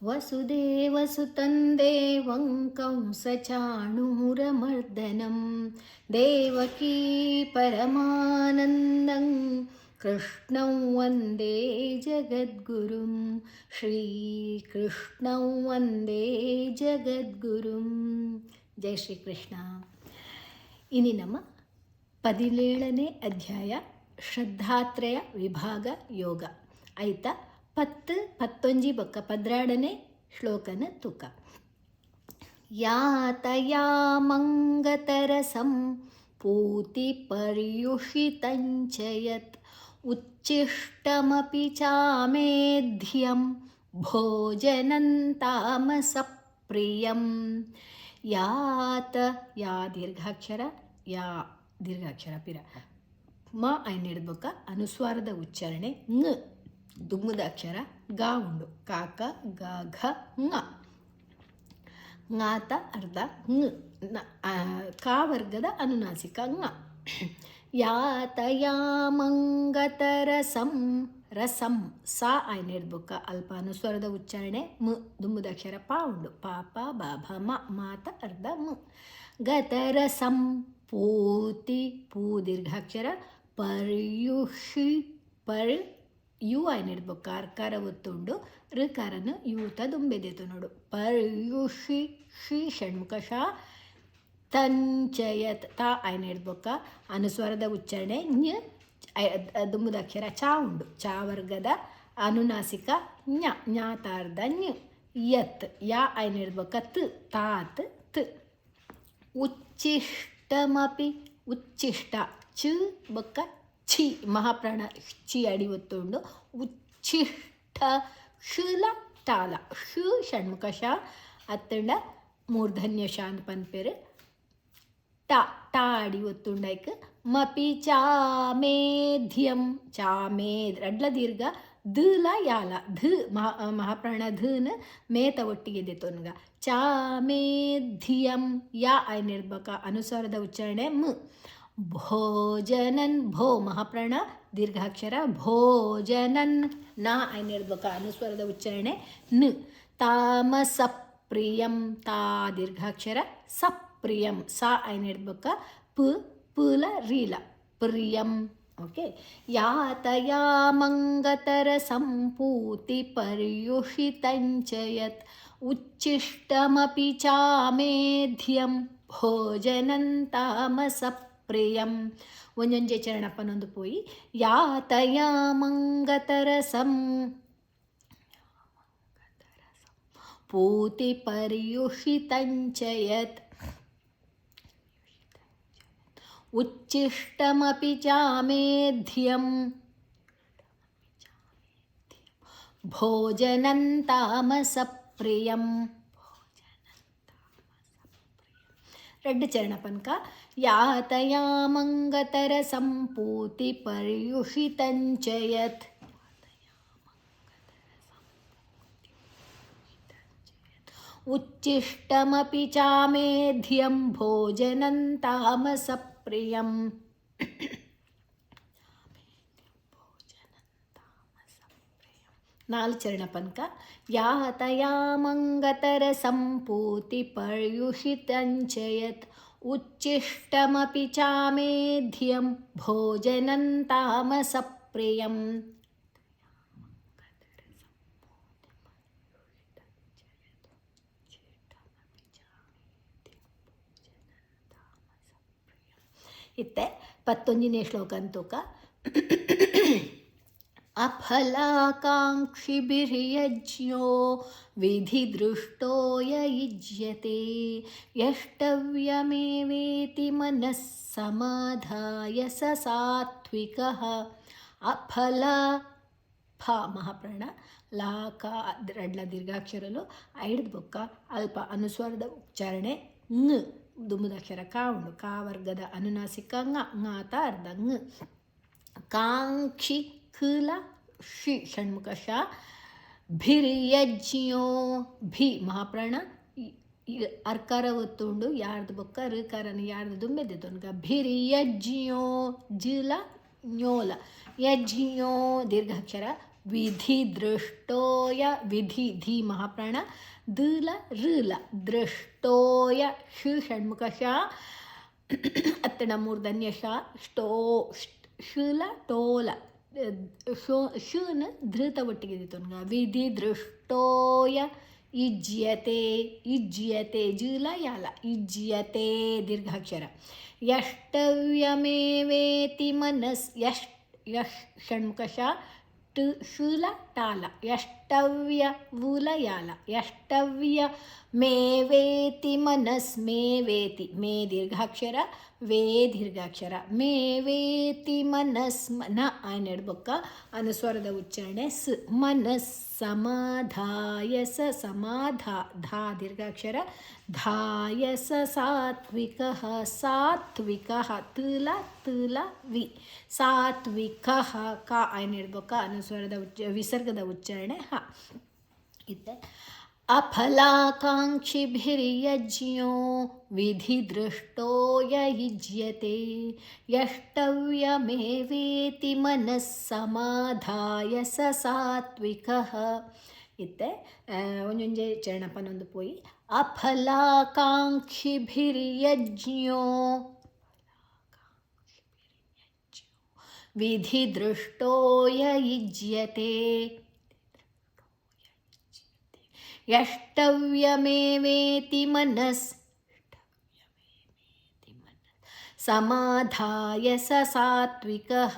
वसुदेवसुतं देवं कंसचाणूरमर्दनं देवकी परमानन्दं कृष्णं वन्दे जगद्गुरुं श्रीकृष्णं वन्दे ಜಗದ್ಗುರುಂ. ಜೈ ಶ್ರೀಕೃಷ್ಣ. ಇನಿ ನಮ್ಮ 17ನೇ ಅಧ್ಯಾಯ ಶ್ರದ್ಧಾತ್ರಯ ವಿಭಾಗ ಯೋಗ ಆಯ್ತಾ. 11 ಬೊಕ್ಕ 12ನೇ ಶ್ಲೋಕನ ತೂಕ. ಯಾತಯಾ ಮಂಗತರಸಂ ಪೂತಿ ಪರ್ಯುಷಿತಂಚ ಯತ್ ಉಚ್ಚಿಷ್ಟಮಪಿ ಚಾಮೇಧ್ಯಂ ಭೋಜನಂ ತಾಮಸ ಪ್ರಿಯಂ. ಯಾತ ಯಾ ದೀರ್ಘಾಕ್ಷರ ಯಾ ದೀರ್ಘಾಕ್ಷರ ಪಿರ ಮ ಐನ್ ಹಿಡಿದ್ಬೇಕ. ಅನುಸ್ವಾರದ ಉಚ್ಚಾರಣೆ ಂಗ್. ದುಮ್ಮದ ಅಕ್ಷರ ಗಾ ಉಂಡು. ಕಾಕ ಗ ಘ ಂಗ. ಂಗಾತ ಅರ್ಧ ಂಗ್. ಕಾ ವರ್ಗದ ಅನುನಾಸಿಕ ಂಗ. ಯಾತಯಾ ಮಂಗತರಸಂ ರಸಂ ಸಾ ಐನ್ ಹಿಡ್ಬೇಕ. ಅಲ್ಪ ಅನುಸ್ವರದ ಉಚ್ಚಾರಣೆ ಮ. ದುಮ್ಮದ ಅಕ್ಷರ ಪಾ ಉಂಡು. ಪಾಪ ಬಾಭ ಮ. ಮಾತ ಅರ್ಧ ಮ. ಗತರಸಂ ಪೂತಿ ಪೂ ದೀರ್ಘಾಕ್ಷರ ಪರ್ಯುಷಿ ಪರ್ ಯು ಐನ್ ಹಿಡ್ಬೇಕು. ಕಾರ್ಕಾರ ಒತ್ತುಂಡು. ಋಕಾರನು ಯೂತ ದುಂಬೆದೇತು ನೋಡು. ಪರ್ಯುಷಿ ಶಿ ಷಣ್ಮುಖ ಶಾ ತಂಚಯತ್ ತಾ ಐನ್ ಹಿಡ್ಬೇಕ. ಅನುಸ್ವರದ ಉಚ್ಚಾರಣೆ ಞ. ದುಮ್ಮದ ಅಕ್ಷರ ಚಾ ಉಂಡು. ಚಾ ವರ್ಗದ ಅನುನಾಸಿಕ ಞ. ಜ್ಞಾತಾರ್ಧ ಞ. ಯತ್ ಯಾ ಐನ್ ಹಿಡ್ಬೇಕ. ತ್ ತಾತ್ ತ್. ಉಚ್ಚಿಷ್ಟಮಪಿ ಉಚ್ಚಿಷ್ಟ ಚ ಬೊಕ್ಕ ಛಿ ಮಹಾಪ್ರಾಣ ಚಿ ಅಡಿ ಒತ್ತುಂಡು. ಉಚ್ಚಿಷ್ಟ ಶುಲ ಟಾಲ ಶು ಷಣ್ಮುಖ ಶಾ ಅತ್ತಂಡ ಮೂರ್ಧನ್ಯ ಶಾಂತ್ ಪನ್ಪೇರು ಟಾ ಟಾ ಅಡಿ ಒತ್ತುಂಡೈಕ್. ಮಪಿ ಚಾಮೇಧ್ಯಂ ಚಾಮೇದ್ ರಡ್ಲ ದೀರ್ಘ ಧಲ ಯಾಲ ಧ ಮಹಾಪ್ರಾಣ ಧನ ಮೇತ ಒಟ್ಟಿಗೆ ದೆತೊನ್ಗ. ಚಾಮೇಧ್ಯಂ ಯಾ ಐನ್ ಹಿಡ್ಬೇಕ. ಅನುಸ್ವಾರದ ಉಚ್ಚಾರಣೆ ಮ. ಭೋಜನನ್ ಭೋ ಮಹಾಪ್ರಾಣ ದೀರ್ಘಾಕ್ಷರ ಭೋಜನನ್ ನಾ ಐನ್ ಹಿಡ್ಬೇಕ. ಅನುಸ್ವರದ ಉಚ್ಚಾರಣೆ ನ. ತಾಮಸ ಪ್ರಿಯಂ ತಾ ದೀರ್ಘಾಕ್ಷರ ಸಪ್ರಿಯಂ ಸಾ ಐನ್ ಹಿಡ್ಬೇಕ. ಪ ಪುಲ ರೀಲ ಪ್ರಿಯಂ. ಓಕೆ. ಯಾತಯಾ ಮಂಗತರ ಸಂಪೂತಿ ಪರ್ಯುಷಿತಂಚ ಯತ್ ಉಚ್ಚಿಷ್ಟಮಪಿ ಚಾಮೇಧ್ಯಂ ಭೋಜನಂ ತಾಮಸ ಪ್ರಿಯಂ. ಒಂಜೊಂಜೆ ಚರಣಪ್ಪನೊಂದು ಪೋಯಿ. ಯಾತಯಾ ಮಂಗತರಸಂ ಪೂತಿ ಪರ್ಯುಷಿತಂಚ ಯತ್ ಉಚ್ಚಿಷ್ಟಮಪಿ ಚಾಮೇಧ್ಯಂ ಭೋಜನಂ ತಾಮಸ ಪ್ರಿಯಂ. ರೆಡ್ ಚರಣಪನ್ಕ. ಯಾತಯಾ ಮಂಗತರ ಸಂಪೂತಿ ಪರ್ಯುಷಿತಂಚ ಯತ್ ಉಚ್ಚಿಷ್ಟಮಪಿ ಚಾಮೇಧ್ಯಂ ಭೋಜನಂ ತಾಮಸ ಪ್ರಿಯಂ. ನಾಲ್ ಚರಣಪನ್ಕ. ಯಾತಯಾ ಮಂಗತರ ಸಂಪೂತಿ ಪರ್ಯುಷಿತಂಚ ಯತ್ ಉಚ್ಚಿಷ್ಟಮಪಿ ಚಾಮೇಧ್ಯಂ ಭೋಜನಂ ತಾಮಸ ಪ್ರಿಯಂ. ಇತ್ತೆ 11ನೇ ಶ್ಲೋಕ ಅಂತೂಕ. ಅಫಲಾಕಾಂಕ್ಷಿಭಿರ್ಯಜ್ಞೋ ವಿಧಿದೃಷ್ಟೋ ಯಯುಜ್ಯತೆ ಯಷ್ಟವ್ಯಮೇವೇತಿ ಮನಃ ಸಮಾಧಾಯ ಸ ಸಾತ್ವಿಕಃ. ಅಫಲ ಫ ಮಹಾಪ್ರಾಣ ಲಾಕ ರಡ್ಲ ದೀರ್ಘಾಕ್ಷರಲು ಐಡ್ದ ಬೊಕ್ಕ ಅಲ್ಪ ಅನುಸ್ವರದ ಉಚ್ಚಾರಣೆ ಂಗ್. ದುಮ್ಮದಾಕ್ಷರ ಕಾ ಉಂಡು. ಕಾ ವರ್ಗದ ಅನುನಾಸಿಕ ಂಗ. ಂಗಾತ ಅರ್ಧ ಂಗ್. ಕಾಂಕ್ಷಿ ಖಲ ಶಿ ಷಣ್ಮುಖ ಶಾ ಭಿರ್ಯಜ್ಞೋ ಭಿ ಮಹಾಪ್ರಾಣ ಅರ್ಕಾರ ಒತ್ತುಂಡು. ಯಾರ್ದು ಬೊಕ್ಕ ಋಕಾರನ ಯಾರ್ದು ದುಂಬೆದ್ದೊನ್ಗ. ಭಿರ್ಯಜ್ಞೋ ಜಿಲ ಞೋಲ ಯಜ್ಞೋ ದೀರ್ಘಾಕ್ಷರ ವಿಧಿದೃಷ್ಟೋಯ ವಿಧಿ ಧಿ ಮಹಾಪ್ರಾಣ ದುಲ ಋಲ ದೃಷ್ಟೋಯ ಶು ಷಣ್ಮುಖ ಶ ಅತ್ತಣ ಮೂರ್ಧನ್ಯ ಶ ಷ್ಟೋ ಶುಲ ಟೋಲ ಶೂನ ಧೃತ ಒಟ್ಟಿಗೆ ವಿಧಿ ದೃಷ್ಟೋಯ ಇಜ್ಯತೆ ಇಜ್ಯತೆ ಜುಲ ಯಾಲ ಇಜ್ಯತೆ ದೀರ್ಘಾಕ್ಷರ ಯಷ್ಟವ್ಯಮೇವೇತಿ ಮನಸ್ ಯಶ್ ಷಣ್ಮುಖ ಶುಲ ಟಾಲ ಯಷ್ಟವ್ಯ ವೂಲ ಯಾಲ ಯಷ್ಟವ್ಯ ಮೇವೇತಿ ಮನಸ್ ಮೇವೇತಿ ಮೇ ದೀರ್ಘಾಕ್ಷರ ವೇ ದೀರ್ಘಾಕ್ಷರ ಮೇವೇತಿ ಮನಸ್ ನ ನೆಡ್ಬೊಕ್ಕ ಅನುಸ್ವರದ ಉಚ್ಚಾರಣೆ ಸ್ ಮನಸ್ ಸಮಾಧಾಯ ಸ ಸಮಾಧಾ ಧಾ ದೀರ್ಘಾಕ್ಷರ ಧಾಯ ಸ ಸಾತ್ವಿಕ ಸಾತ್ವಿಕ ತುಲ ತುಲ ವಿ ಸಾತ್ವಿಕ ಕ ನೆಡ್ಬೊಕ್ಕ ಅನುಸ್ವರದ ವಿಸರ್ಗದ ಉಚ್ಚಾರಣೆ ಹ ಇತ್ತೆ ಅಫಲಾಕಾಂಕ್ಷಿಭಿರ್ಯಜ್ಞೋ ವಿಧಿದೃಷ್ಟೋ ಯುಜ್ಯತೆ ಯಷ್ಟವ್ಯಮೇವೇತಿ ಮನಸ್ಸಮಾಧಾಯ ಸ ಸಾತ್ವಿಕಃ ಇತ್ತೆ ಒಂಜೊಂಜೆ ಚರಣಪನೊಂದು ಪೋಯಿ ಅಫಲಾಕಾಂಕ್ಷಿಭಿರ್ಯಜ್ಞೋ ವಿಧಿದೃಷ್ಟೋ ಯುಜ್ಯತೆ ಯಷ್ಟವ್ಯಮೇವೇತಿ ಮನಸ್ ಸಮಾಧಾಯ ಸ ಸಾತ್ವಿಕಃ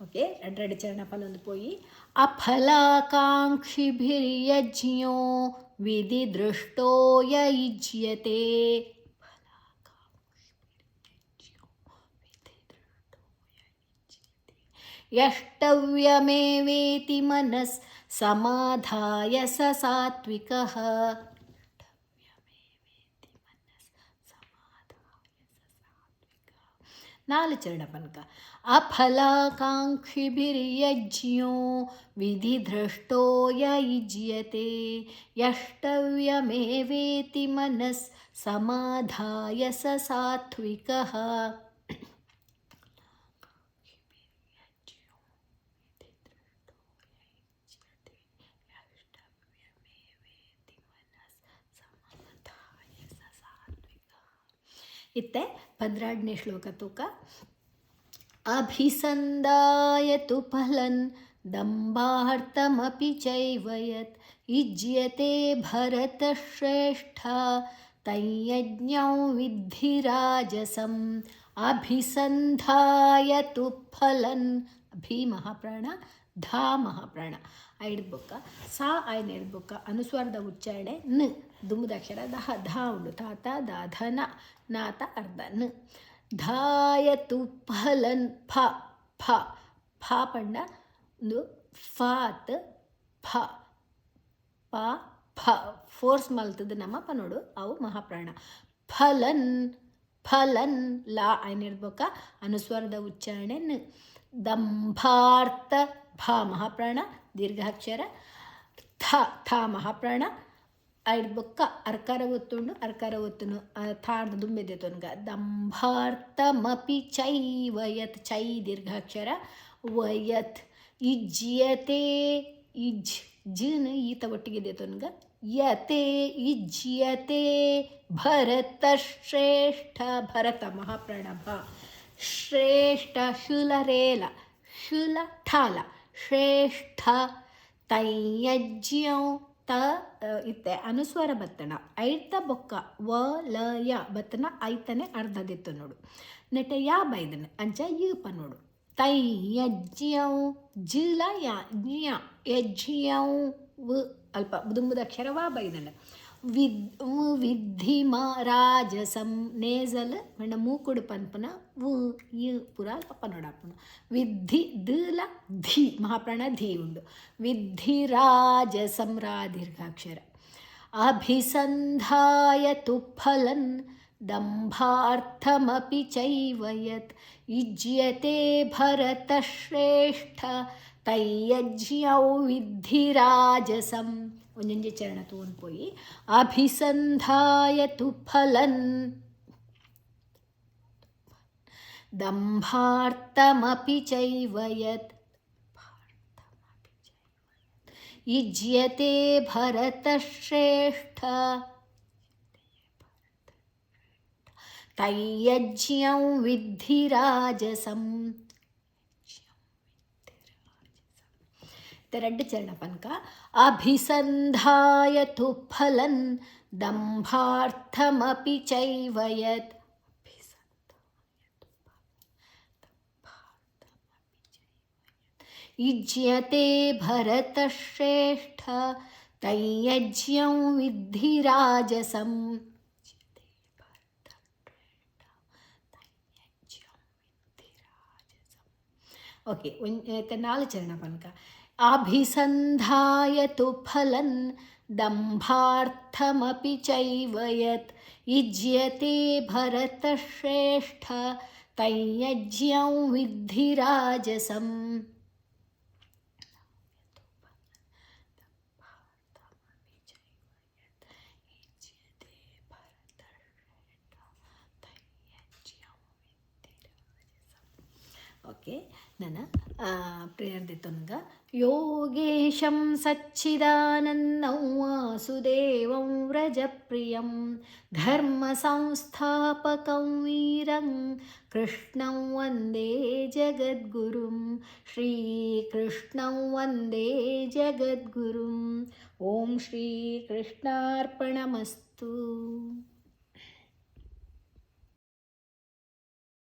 ಓಕೆ ಎರಡು ಚರಣ ಪಲ್ಲೊಂದು ಪೋಯಿ ಅಫಲಾಕಾಂಕ್ಷಿಭಿರ್ಯಜ್ಞೋ ವಿಧಿದೃಷ್ಟೋ ಯುಜ್ಯತೆ ಯಷ್ಟವ್ಯಮೇವೇತಿ ಮನಸ್ ಸಮಾಧಾಯ ಸ ಸಾತ್ವಿಕಃ ನಾಲು ಚರಣ ಪನಕ ಅಫಲಾಕಾಂಕ್ಷಿಭಿರ್ಯಜ್ಞೋ ವಿಧಿದೃಷ್ಟೋ ಯುಜ್ಯತೆ ಯಷ್ಟವ್ಯಮೇವೇತಿ ಮನಸ್ ಸಮಾಧಾಯ ಸ ಸಾತ್ವಿಕಃ ಇತ್ತೆ 12ನೇ ಶ್ಲೋಕ ತೂಕ ಅಭಿಸಂದಾಯತು ಫಲನ್ ದಂಭಾರ್ಥಮಪಿ ಚೈವಯತ್ ಯುಜ್ಯತೆ ಭರತಶ್ರೇಷ್ಠ ತೈಯಜ್ಞೌ ವಿದ್ಧಿ ರಾಜಸಂ ಅಭಿಸಂಧಾಯತು ಫಲನ್ ಭೀ ಮಹಾಪ್ರಾಣ ಧಾ ಮಹಾಪ್ರಾಣ ಐಡ್ಬೊಕ್ಕ ಸಾ ಐನ್ ಎಡ್ಬೊಕ್ಕ ಅನುಸ್ವಾರದ ಉಚ್ಚಾರಣೆ ನ ದುಂಬುದಾಕ್ಷರ ದಹ ಧಾ ಉಂಡು ತಾತ ದಾಧ ನ ನಾತ ಅರ್ಧ ನ ಧಾಯತು ಫಲನ್ ಫ ಫ ಫ ಪಂಡ ಒಂದು ಫಾತ್ ಫ ಪ ಫ ಫೋರ್ಸ್ ಮಲ್ತದ ನಮ್ಮ ಪನೋಡು ಅವು ಮಹಾಪ್ರಾಣ ಫಲನ್ ಫಲನ್ ಲಾ ಐನ್ ಎಡ್ಬೊಕ್ಕ ಅನುಸ್ವಾರದ ಉಚ್ಚಾರಣೆ ನ ದಂಭಾರ್ಥ ಭ ಮಹಾಪ್ರಾಣ ದೀರ್ಘಾಕ್ಷರ ಥ ಥ ಮಹಾಪ್ರಾಣ ಐಡ್ಬೊಕ್ಕ ಅರ್ಕಾರ ಒತ್ತುಂಡು ಅರ್ಕಾರ ಒತ್ತುನು ಥಾರ್ದ ದುಂಬೆದೆ ತೊನ್ಗ ದಂಭಾರ್ಥಮಪಿ ಚೈವಯತ್ ಚೈ ದೀರ್ಘಾಕ್ಷರ ವಯತ್ ಯುಜ್ಯತೆ ಇಜ್ ಜಿನ್ ಈತ ಒಟ್ಟಿಗಿದೆ ತೊನ್ಗ ಯತೆ ಯುಜ್ಯತೆ ಭರತ ಶ್ರೇಷ್ಠ ಭರತ ಮಹಾಪ್ರಾಣ ಭ ಶ್ರೇಷ್ಠ ಶುಲರೇಲ ಶುಲ ಠಾಲ ಶ್ರೇಷ್ಠ ತೈಯಜ್ಞೌ ತ ಇತ್ತೆ ಅನುಸ್ವರ ಬತ್ತಣ ಐತ ಬೊಕ್ಕ ವ ಲ ಯ ಬತ್ತನ ಐತನೆ ಅರ್ಧದಿತ್ತು ನೋಡು ನೆಟೆ ಯಾ ಬೈದನೆ ಅಂಚ ಯೂಪ ನೋಡು ತೈಯಜ್ಞೌ ಜಿಲ ಯ ಜ್ಞ ಯಜ್ಞೌ ವ ಅಲ್ಪ ದುಂಬುದಕ್ಷರ ವಾ ಬೈದನೆ ವಿದ್ಧಿ ಮ ರಾಜಸಂ ನೇಜಲ್ ಮಂಡ ಮೂಕುಡು ಪನ್ಪನ ವು ಯು ಪುರ ಅಪ್ಪ ನೋಡಪ್ಪನ ವಿದ್ಧಿ ದುಲ ಧಿ ಮಹಾಪ್ರಾಣ ಧಿ ಉಂಡು ವಿದ್ಧಿ ರಾಜಸಂ ರಾ ದೀರ್ಘಾಕ್ಷರ ಅಭಿಸಂಧಾಯತು ಫಲನ್ ದಂಭಾರ್ಥಮಪಿ ಚೈವಯತ್ ಯುಜ್ಯತೆ ಭರತ ಶ್ರೇಷ್ಠ ತೈಯಜ್ಞೌ ವಿದ್ಧಿ ರಾಜಸಂ ಒಂಜೊಂಜೆ ಚರಣ ತೂನ್ ಪೋಯಿ ಅಭಿಸಂಧಾಯತು ಫಲನ್ दम्भार्थमपि चैव यत् युज्यते भरतश्रेष्ठ तय्यज्ञं विद्धि राजसम्. ಎರಡು ಚರಣ ಪಂಕ. ಅಭಿಸಂಧಾಯ ತು ಫಲನ್ ದಂಭಾರ್ಥಮಪಿ ಚೈವ ಯತ್ ಯುಜ್ಯತೆ ಭರತಶ್ರೇಷ್ಠ ತೈಯಜ್ಞಂ ವಿದ್ಧಿ ರಾಜಸಂ. ಓಕೆ, ನಾಲ್ಕು ಚರಣ ಪಂಕ. ಅಭಿಸಂಧಾಯ ತು ಫಲನ್ ದಂಭಾರ್ಥಮಪಿ ಚೈವ ಯತ್ ಯುಜ್ಯತೆ ಭರತಶ್ರೇಷ್ಠ ತೈಯಜ್ಞಂ ವಿದ್ಧಿ ರಾಜಸಂ. ಓಕೆ, ನನ್ನ ಪ್ರೇರ್ದಿತುಂಗ. ಯೋಗೇಶಂ ಸಚ್ಚಿದಾನಂದಂ ವಾಸುದೇವಂ ವ್ರಜಪ್ರಿಯಂ ಧರ್ಮ ಸಂಸ್ಥಾಪಕಂ ವೀರಂ ಕೃಷ್ಣಂ ವಂದೇ ಜಗದ್ಗುರುಂ. ಶ್ರೀಕೃಷ್ಣಂ ವಂದೇ ಜಗದ್ಗುರುಂ. ಓಂ ಶ್ರೀ ಕೃಷ್ಣಾರ್ಪಣಮಸ್ತು.